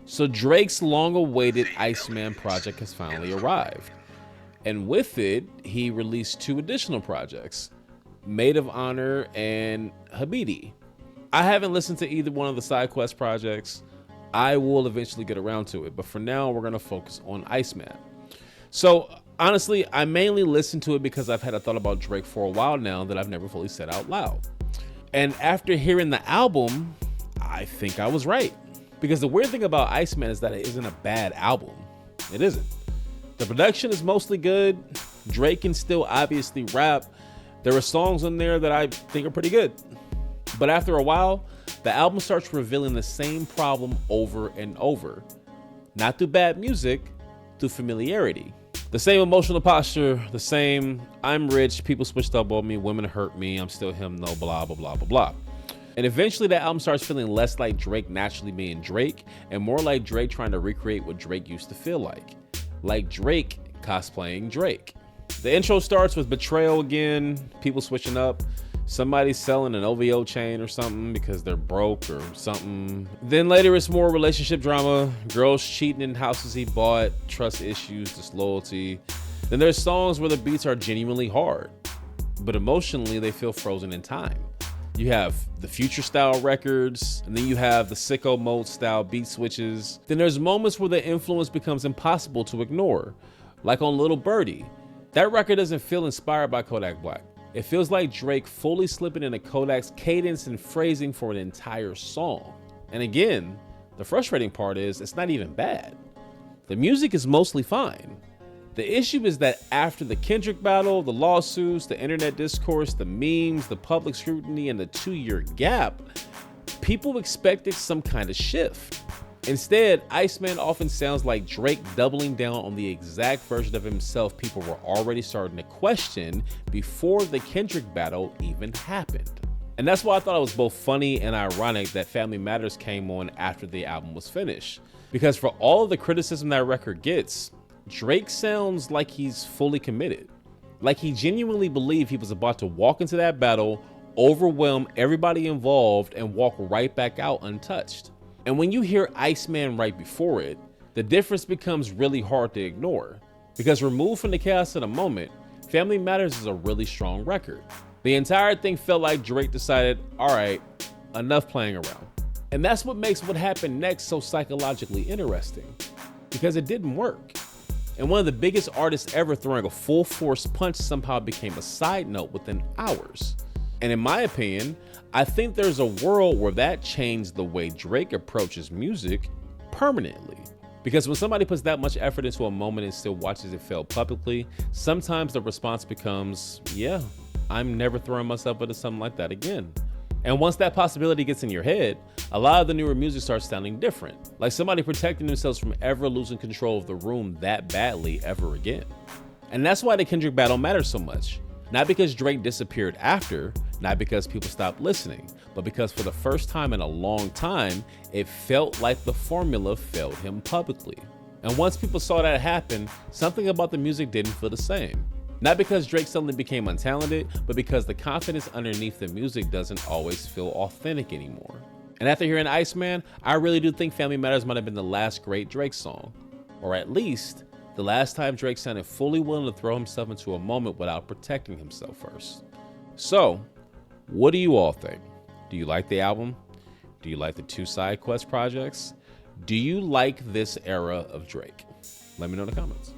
So Drake's long-awaited Iceman project has finally arrived. And with it, he released 2 additional projects, Maid of Honor and Habidi. I haven't listened to either one of the side quest projects. I will eventually get around to it, but for now, we're gonna focus on Iceman. So honestly, I mainly listen to it because I've had a thought about Drake for a while now that I've never fully said out loud. And after hearing the album, I think I was right. Because the weird thing about Iceman is that it isn't a bad album. It isn't. The production is mostly good. Drake can still obviously rap. There are songs on there that I think are pretty good. But after a while, the album starts revealing the same problem over and over. Not through bad music, through familiarity. The same emotional posture, the same, I'm rich, people switched up on me, women hurt me, I'm still him, no, blah, blah, blah, blah, blah. And eventually that album starts feeling less like Drake naturally being Drake and more like Drake trying to recreate what Drake used to feel like Drake cosplaying Drake. The intro starts with betrayal again, people switching up, somebody selling an OVO chain or something because they're broke or something. Then later it's more relationship drama, girls cheating in houses he bought, trust issues, disloyalty. Then there's songs where the beats are genuinely hard, but emotionally they feel frozen in time. You have the future style records, and then you have the sicko mode style beat switches. Then there's moments where the influence becomes impossible to ignore, like on Little Birdie. That record doesn't feel inspired by Kodak Black. It feels like Drake fully slipping into Kodak's cadence and phrasing for an entire song. And again, the frustrating part is it's not even bad. The music is mostly fine. The issue is that after the Kendrick battle, the lawsuits, the internet discourse, the memes, the public scrutiny, and the 2-year gap, people expected some kind of shift. Instead, Iceman often sounds like Drake doubling down on the exact version of himself people were already starting to question before the Kendrick battle even happened. And that's why I thought it was both funny and ironic that Family Matters came on after the album was finished. Because for all of the criticism that record gets, Drake sounds like he's fully committed. Like he genuinely believed he was about to walk into that battle, overwhelm everybody involved, and walk right back out untouched. And when you hear Iceman right before it, the difference becomes really hard to ignore. Because removed from the chaos of the moment, Family Matters is a really strong record. The entire thing felt like Drake decided, all right, enough playing around. And that's what makes what happened next so psychologically interesting, because it didn't work. And one of the biggest artists ever throwing a full force punch somehow became a side note within hours. And in my opinion, I think there's a world where that changed the way Drake approaches music permanently. Because when somebody puts that much effort into a moment and still watches it fail publicly, sometimes the response becomes, yeah, I'm never throwing myself into something like that again. And once that possibility gets in your head, a lot of the newer music starts sounding different, like somebody protecting themselves from ever losing control of the room that badly ever again. And that's why the Kendrick battle matters so much. Not because Drake disappeared after, not because people stopped listening, but because for the first time in a long time, it felt like the formula failed him publicly. And once people saw that happen, something about the music didn't feel the same. Not because Drake suddenly became untalented, but because the confidence underneath the music doesn't always feel authentic anymore. And after hearing Iceman, I really do think Family Matters might have been the last great Drake song. Or at least, the last time Drake sounded fully willing to throw himself into a moment without protecting himself first. So, what do you all think? Do you like the album? Do you like the 2 side quest projects? Do you like this era of Drake? Let me know in the comments.